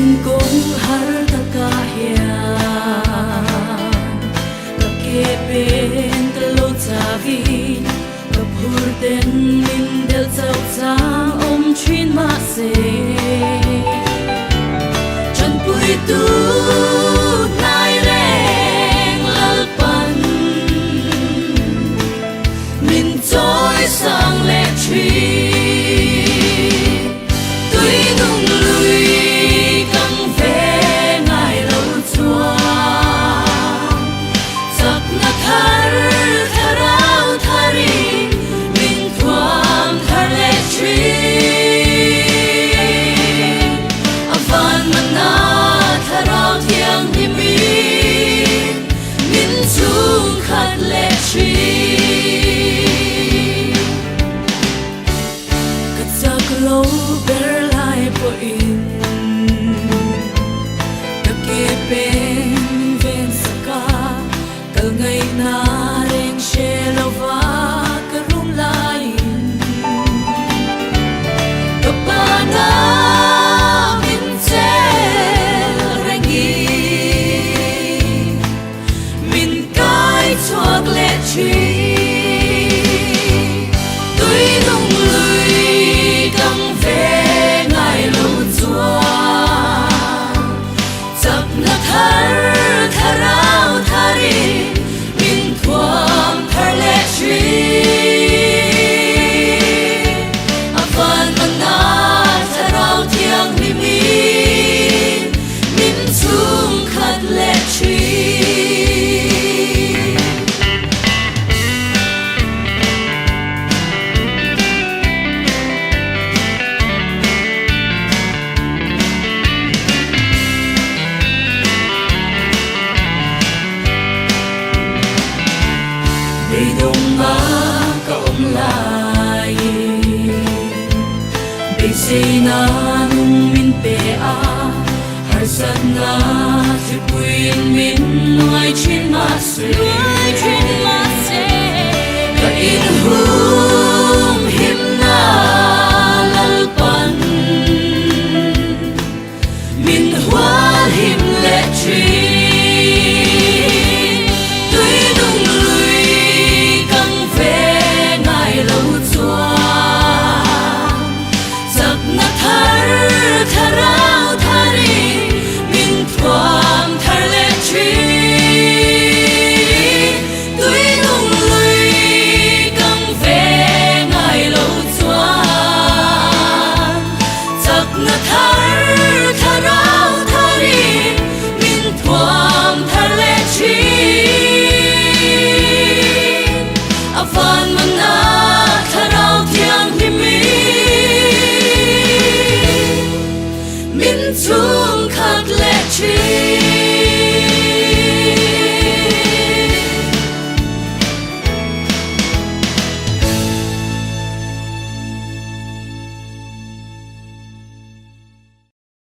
min kong har ta ka hian ka ke pen ta lo cha vi ka phur ten min del chau chang om thin ma se chan pui tu nai reng lal pan min choi sang le tri lâu ber lai po in ta ke pen ven saka kal ngai na reng she lova ka rum lai ka pa na min che rengi min kai chuak le chi đông má ka om lai be se na nung min pe a har sat na chi puin min ngai chin ma se ka in hu